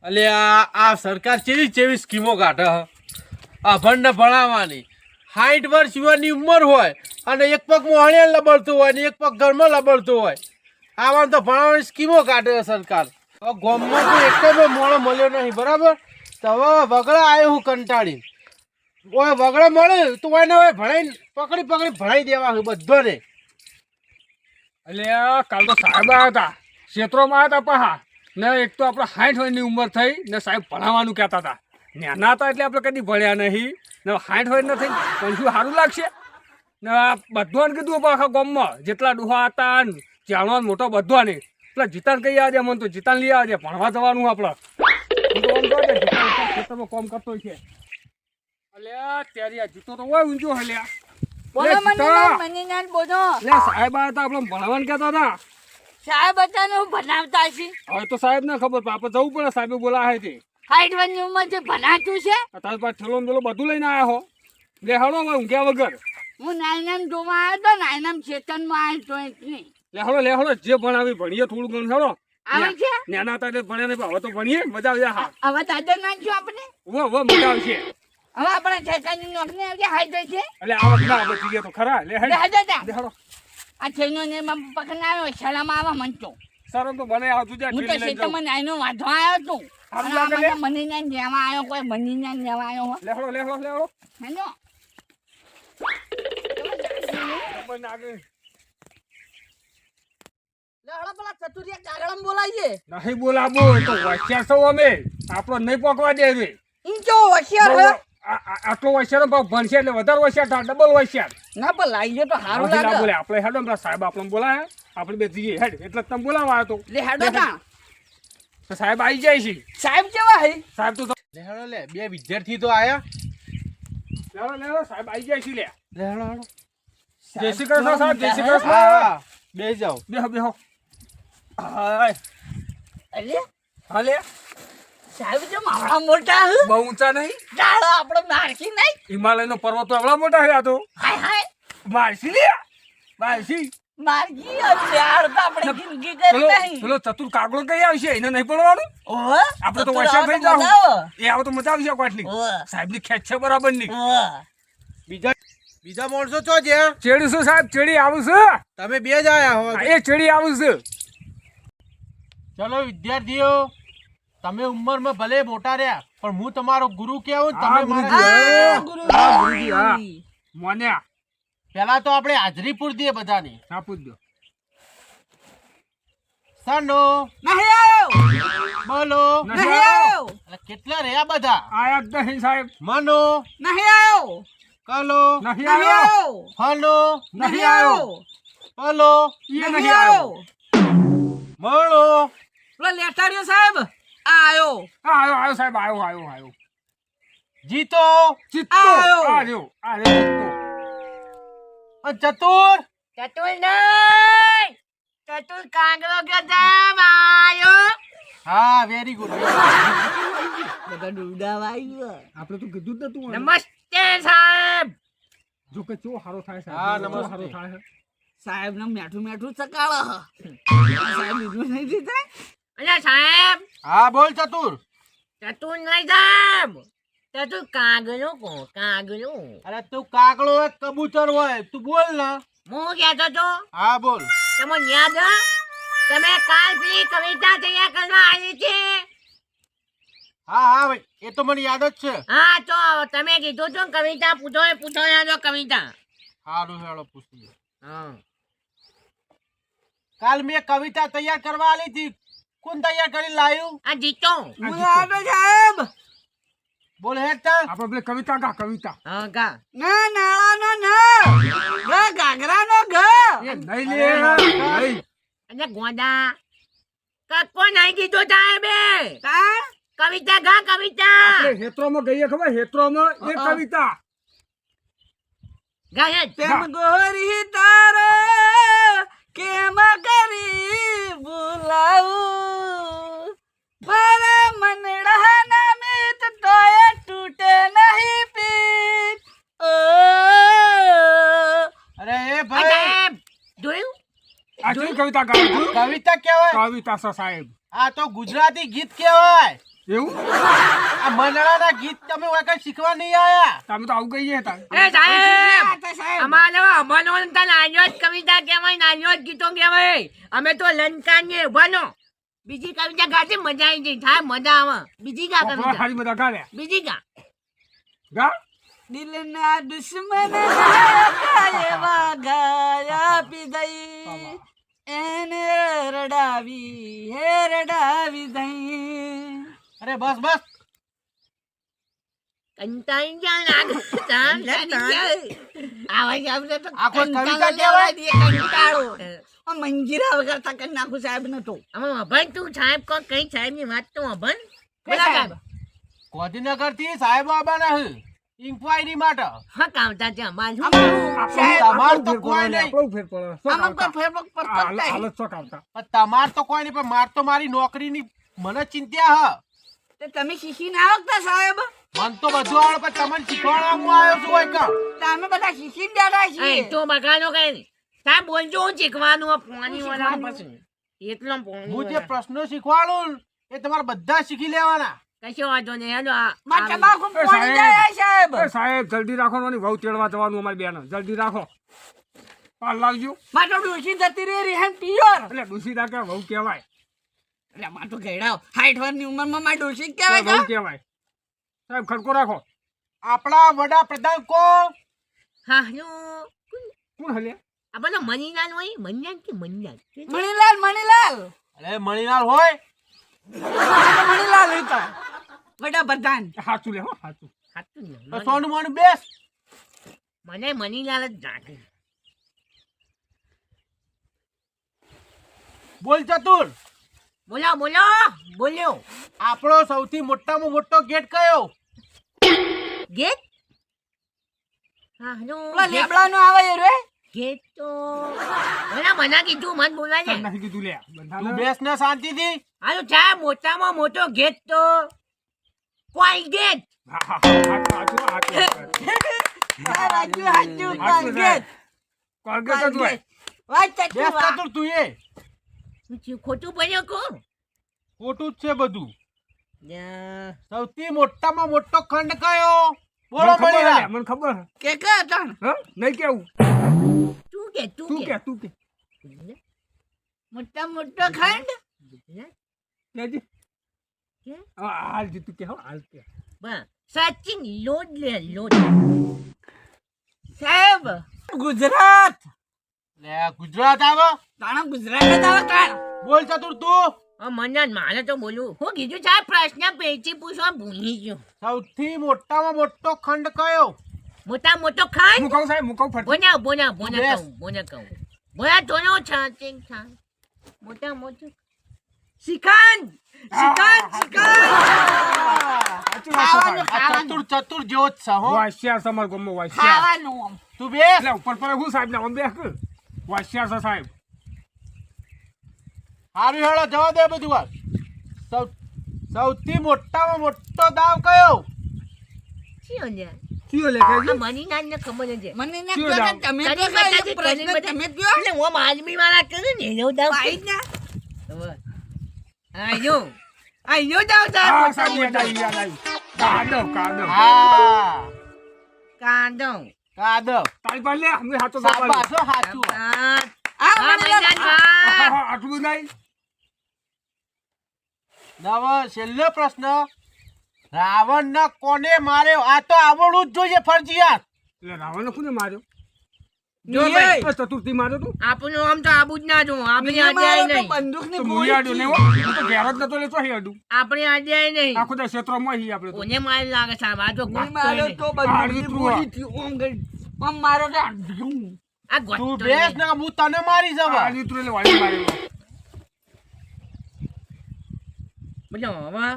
એટલે આ સરકાર કેવી કેવી સ્કીમો કાઢે હ અભણને ભણાવવાની 60 વર્ષ યુવાની ઉંમર હોય અને એક પગ મોહણે લબડતું હોય ને એક પગ ઘરમાં લબડતું હોય આવા તો ભણાવવાની સ્કીમો કાઢે સરકાર. હવે ગામમાં તો એક મોણો મળ્યો નહીં બરાબર. તો હવે વગડા આવ્યો હું કંટાળી ઓય વગડા મળે તો એને હવે ભણાઈ પકડી ભણાઈ દેવા બધાને. એટલે કાલ તો સાહેબ આવ્યા હતા ક્ષેત્રોમાં આવ્યા હતા પહા ને એક તો આપણે 60 વર્ષની ઉંમર થઈ ને સાહેબ ભણાવવાનું કહેતા હતા. નાના હતા એટલે આપણે કદી ભણ્યા નહીં ને 60 વર્ષ નથી પણ શું સારું લાગશે ને બધાને કીધું આખા ગામમાં જેટલા ડોહા હતા ને જાણવા મોટો બધાને પેલા જીતાન કહી આવજે મને તો જીતાન લઈ આવજે ભણવા જવાનું આપણે ખેતરમાં કામ કરતો છે. અલ્યા ત્યારે આ જીતો તો હોય ઊંચો હલ્યા સાહેબ આવ્યા હતા આપણે ભણવાનું કહેતા હતા. સાહેબ બધાને ભણાવતા છે. હવે તો સાહેબ ને ખબર આપણે જવું પડે સાહેબે બોલાવે છે 60 વર્ષની ઉંમર છે ભણાતું છે. તારી પાસે ઠેલો ને બધું લઈને આવ્યા હો લે હળો ઊંઘ્યા વગર હું નાયનામ જોવા આવ્યો તો નાયનામ ચેતનમાં આવ્યો તો એટલે લે હળો જે ભણાવી ભણીએ થોડું ઘણું હળો આવે છે. નાના હતા એટલે ભણ્યા નહીં હવે તો ભણીએ મજા આવે. હા હવે દાદા નાખ્યું આપણે મજા આવશે. હવે આપણે ઠેકાની નોકરી આવશે હાઈડ્રો છે એટલે આ વખત ના આપણે જઈએ તો ખરા લે હેડ હળો આ થઈને ને પકડ આવ્યો શાળામાં આવા મંચો સર તો બને આવતું જાય હું તો ખેતરમાં નાયનો વાંધો આવ્યો તું સારું લાગે લે મની ના લેવા આવ્યો કોઈ મની ના લેવા આવ્યો લે હળો હેલો પેલા ચતુરિયા કાગળમ બોલાઈએ નહીં બોલાવો તો હોશિયાર છો અમે આપણો નહીં પોકવા દે રે ઈંચો હોશિયાર આટલો હોશિયાર ભણશે એટલે વધારે હોશિયાર થાય ડબલ હોશિયાર ના પણ લાગીએ તો સારું લાગે બોલે આપણે હેડો પેલા સાહેબ આપણને બોલાય આપણે બે જઈએ હેડ એટલે તમે બોલાવા આવ્યો તો લે હેડો તા તો સાહેબ આવી જાય છે. સાહેબ કેવા હે સાહેબ તો લેહડો લે બે વિદ્યાર્થી તો આયા. લેવો સાહેબ આવી જાય છે લે લેહડો જય શ્રી કૃષ્ણ સાહેબ જય શ્રી કૃષ્ણ. હા બેસી જાઓ. બેહો હાય અલે હાલે સાહેબ જો મારા મોટા હે બહુ ઊંચા નહીં ડાળો આપણો મારકી નહીં હિમાલયનો પર્વત તો આવડા મોટા છે આ તો હાય હાય મારસી લે મારસી મારકી અત્યાર તો આપણે જિંદગી કરી નહીં પેલો ચતુર કાગડો કઈ આવશે એને નહીં પડવાનું ઓહો આપણે તો હોશિયાર થઈ જાવ એ આવો તો મજા આવશે કોટની સાહેબ ની ખેંચ છે બરાબર ની બીજા માણસો ચો છે ચેડી શું સાહેબ ચેડી આવું છું તમે બે જ આયા હો. એ ચેડી આવું છું. ચલો વિદ્યાર્થીઓ તમે ઉંમરમાં ભલે મોટા રહ્યા પણ હું તમારો ગુરુ કેવું તમે મારા ગુરુજી હા મોન્યા પેલા તો આપણે હાજરી પૂરી દઈએ બધાની. હા પૂછ દો સનો નહીં આવ્યો બોલો નહીં આવ્યો અરે કેટલા રહ્યા બધા આયા જ નહીં સાહેબ મનો નહીં આવ્યો કલો નહીં નહીં આવ્યો ફનો નહીં આવ્યો પલો એ નહીં આવ્યો મળો પેલો લેટાડ્યો સાહેબ આવ્યો આવ્યો સાહેબ આવ્યો જીતો ચિત્તો આવ્યો. આવ્યો ચિત્તો અને ચતુર ચતુર નહીં ચતુર કાંગરો કે જામ આવ્યો હા વેરી ગુડ બધા ડૂડાવા આવ્યો આપણે તો કીધું જ નતું નમસ્તે સાહેબ જો કે ચો હારો થાય સાહેબ હા, ચો નમસ્તે. હારો થાય સાહેબ ને મેઠું ચકાળો સાહેબ બીજું નહીં દીધા અલ્યા સાહેબ હા બોલ ચતુર ચતુર નહીં સાહેબ ચતુર કાગલો કો કાગલો અરે તું કાગડો હોય કબૂતર હોય તું બોલ ને હું કહેતો તો હા બોલ તમને યાદ હે? તમે કાલ પેલી કવિતા તૈયાર કરવા આવી છે હા હા ભાઈ એ તો મને યાદ જ છે. હા તો તમે કીધું તું કવિતા પૂછો તો કવિતા સારું હેળો પૂછી હા કાલ મેં કવિતા તૈયાર કરવા આલી હતી કોણ તૈયાર કરી લાવ્યું આ જીતો સાહેબ બોલ હેતા આપણે પેલી કવિતા કા કવિતા હા કા ના નાળાનો ના ગા ગાગરાનો ગા એ નહીં લે નહીં અને ગોડા કક્કો નહીં કીધું સાહેબે કવિતા ગા કવિતા આપણે હેત્રોમાં ગઈએ ખબર હેત્રોમાં એ કવિતા ગાય તેમ ગોરી તારે કેમ કરી બોલાવું મારા મનડા ના મિત તોય તૂટે નહીં પીત અરે એ ભાઈ સાહેબ જોયું આ કઈ કવિતા ગાવી કવિતા કેવાય કવિતા છે સાહેબ આ તો ગુજરાતી ગીત કેવાય એવું આ મંડળાના ગીત તમે વખત શીખવા નહીં આયા. તમે તો આવું કહીએ હતા એ સાહેબ આ તો સાહેબ અમારે અમનો તો નાનો જ કવિતા કહેવાય, નાનો જ ગીતો કહેવાય. અમે તો લંકાની બનો બીજી કવિતા ગાતી મજા આવી જાય, થાય મજા આવે. બીજી ગા કવિતા, સારી બધા ગાડ્યા બીજી ગા. ગા દિલના દુશ્મન એવા ગાયા પીધઈ એને રડાવી હે રડાવી દઈ. અરે બસ બસ. કંટાળી ગયા લાગતા આવાજ આવતો તો આ કોઈ કવિતા કંટાળો કહેવાય? લેવા દે, કંટાળો. આ મંજીરા વગર તા કરી નાખું સાહેબ ને તો. અમે અભણ તું સાહેબ કોણ કઈ સાહેબ ની વાત તો અભણ કઈ બોલા સાહેબ? સાહેબ ગાંધીનગર થી સાહેબ આવવાના છે ઇન્ક્વાયરી માટે. હા કામતા છે અમારું અમારું સાહેબ તમાર તો કોઈ નહીં. આપણું ફેર પડે શું આમાં કાવતા? કોઈ ફેરફાર પડતો જ નહીં. હાલત શું કાવતા? પણ તમાર તો કોઈ નહીં, પણ માર તો મારી નોકરીની મને ચિંતા હ. તે તમે શીખીને આવો કે સાહેબ? મન તો બધું આવડે પણ તમને શીખવાડવામાં આવ્યો છું હોય કાં? તો અમે બધા શીખીને બેઠા એ છીએ. તો બગાડો કઈ નહીં. સાહેબ બોલજો હું શીખવાનું આ પાણી વાળા પછી એટલો પાણી હું જે વાળા. પ્રશ્નો શીખવાડું ને, એ તમારે બધા શીખી લેવાના. કશો વાંધો નહીં હેલો આ મારે આવી. તમાકુ એ પોણી સાહેબ. જાય સાહેબ. એ સાહેબ જલ્દી રાખો ને વહુ તેડવા જવાનું અમારી બેન જલ્દી રાખો પાર લાવજો મારે તો ડોશી જતી રહી રિહાન પિયર. એટલે ડૂસી રાખે વહુ કહેવાય એટલે મારે તો ઘેડાઓ 60 વર્ષની ઉંમરમાં મારે ડોશી જ કહેવાય વહુ છે. કહેવાય સાહેબ ખડકો રાખો આપણા વડાપ્રધાન કોણ? હા હેલો કોણ હલ્યા આ બધો મનીલાલ હોય મનીલાલ કે મનીલાલ મણીલાલ મણીલાલ અરે મણીલાલ હોય. મણીલાલ હતા વડાપ્રધાન. સાચું લે હો સાચું સાચું ને તો સોનું મોનું બેસ. મને મનીલાલ જ રાખે. બોલ ચતુર. બોલો બોલો બોલ્યો આપણો સૌથી મોટામાં મોટો ગેટ કયો? ગેટ હા હેલો પેલા લેબડાનો આવે એ રે. ગેટ તો ઓલા મને કીધું મન બોલાય તને ને નથી કીધું લે બંધાને. તું બેસ ને શાંતિથી. હાલો ચા મોટામાં મોટો ગેટ તો કોઈ ગેટ હા, હા, હા, સાચું, સાચું, સાચું. હાચું હાચું હાચું કોલગેટ. કોલગેટ જ હોય. વાત સાચી બેસ વાત. ચતુર તું એ. શું થયું? ખોટું પડ્યો કો ખોટું જ છે બધું. યા, સૌથી મોટામાં મોટો ખંડ કયો? બોલો મને ખબર હે, મણીલાલ. મને ખબર હે. કે કે તણ હા નહીં કેવું તું કે તું કે તું કે મોટા મોટો ખંડ. કેજી કે? હા, હાલ જી તું કે હો હાલ કે બા સચિન લોડ લે લોડ સાહેબ ગુજરાત. લે ગુજરાત આવે. તાણા ગુજરાત જ આવે તાણ. બોલ ચતુર તું. મને મારે તો બોલું હું કીધું સાહેબ પ્રશ્ન પેચી પૂછવા ભૂલી ગયો. સૌથી મોટામાં મોટો ખંડ કયો? મોટા મોટો ખાન હું કહું સાહેબ હું કહું ફરતી બોના બોના બોના બેસ. કહું બોના કહું બોના તોનો છાંચિંગ છાં મોટા મોટો શિખાન શિખાન શિખાન સાચી વાત છે સાહેબ. આ ચતુર ચતુર જેવો જ છે હો. વાસિયાર તમાર ગામમાં વાસિયાર ખાવાનું આમ. તું બેસ. એટલે ઉપર પર હું સાહેબ ને આમ બેસ કર વાસિયાર છે સાહેબ હારું હેળો જવા દે બધું વાત. સૌથી મોટામાં મોટો દાવ કયો? ચિયો ને કયો લેખે આ મની નાન ને ખબર છે મને ના કયો કહો ને દાવ? તમે તને તો બતાવી, કઈ પ્રશ્ન તને તમે કયો. એટલે હું આદમી વાળા કરે ને એનો દાવ ભાઈ જ ના. આયો આયો દાવ હા સાહેબ સાહેબ યાદ આવી યાદ આવી કાદવ કાદવ હા કાંદો કાદવ. તારી પાસે લે અમે હાથો શાબાશ હો, સાચું. આ આ મણીલાલ. મહિના આટલું નહીં નવો છેલ્લો પ્રશ્ન. રાવણ કોને માર્યો? આ તો આવડવું જ જોઈએ ફરજિયાત. એટલે રાવણ કોને માર્યો જો ભાઈ એ ચતુર્થી માર્યો તું આપણું આમ તો આબુ જ ના જો આપણી મને આડ્યાય મારો તો નહીં બંદૂકની તો ગોળી મુયાડ્યો ને થી. હું તો ઘેર જ નતો લેતો હી અડું આપણી આડ્યાય નહીં આખો દા ક્ષેત્રમાં હી આપણે તો કોને મારી લાગે સાહેબ આ તો મને ગોતતો માર્યો નહીં. તો બંદૂકની હાડવી ગોળી થી ઓમ ગઈ. આમ મારો તો ઝૂમ. આ તું ગોતતો બેસ નહીં. ને હું તને મારી જવા. આ લીધું એટલે વાળી મારેલો બોલો હવે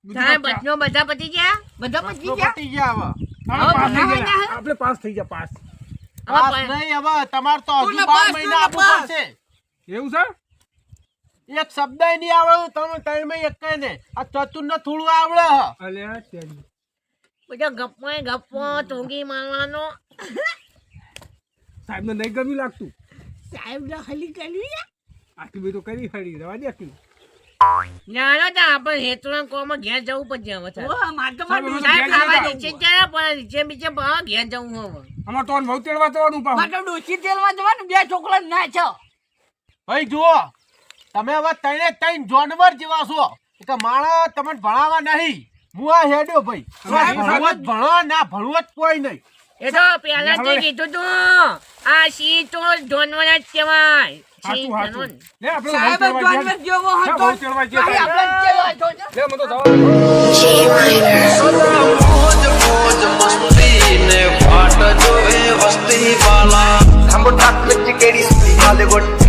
બીજું સાહેબ તો બચનો બધા પતી ગયા બધા પ્રશ્નો પતી ગયા. પતી ગયા હવે. આપણે પાસ થઈ ગયા પાસ હવે પાસ પ- નહીં હવે. તમારે તો હજુ તું 12 નપાસ, મહિના તું આપવું નપાસ. પડશે. એવું છે એક શબ્દ નહીં આવડે તમે ત્રણ માં એક ને. આ ચતુર ને થોડું આવડે હ. અલ્યા તેરી બધો ગપ્પો ટોંગી મારવાનો સાહેબ ને નહીં ગમી લાગતું સાહેબ ને હલી કરી. આટલી બધી તો કરી ખરી રવા દે આટલી નાનો તો આપણે હેતુના કોમાં ઘેર જવું પડશે હવે સાહેબ. ઓહ, માર તો મારું સાહેબ, ઘેર ખાવા જતા. નીચે ક્યારે પડે? નીચે બીચે ભાવ ઘેર જવું હવે. આમાં તો બહુ તેડવા જવાનું માર પાછું. તો ડોશી તેલમાં જવાનું, 2 છોકરા ના છો. ભાઈ જુઓ તમે હવે ત્રણે ત્રણ જાનવર જેવા છો કે માણસ તમને ભણાવવા નહીં. હું આ હેડ્યો ભાઈ. ભણવું જ ભણો, ના ભણવું જ કોઈ નહીં. એ તો પહેલાથી કીધું તું, આ સિંહ તો જાનવર જ કહેવાય. સિંહ હાચું, જાનવર. હાચું. લે, આપણે બહુ સાહેબ તેડવા ગયા. જાનવર જેવો હતો. બહુ તેડવા ગયા. ભાઈ, આપણે ચેલો હતો ને. લે, મને તો જવાનું. મોજ મસ્તી ને વાટ જોવે વસ્તી વાલા. થંબટાક ਵਿੱਚ ਕਿਹੜੀ ਹਾਲੀਵੁੱਡ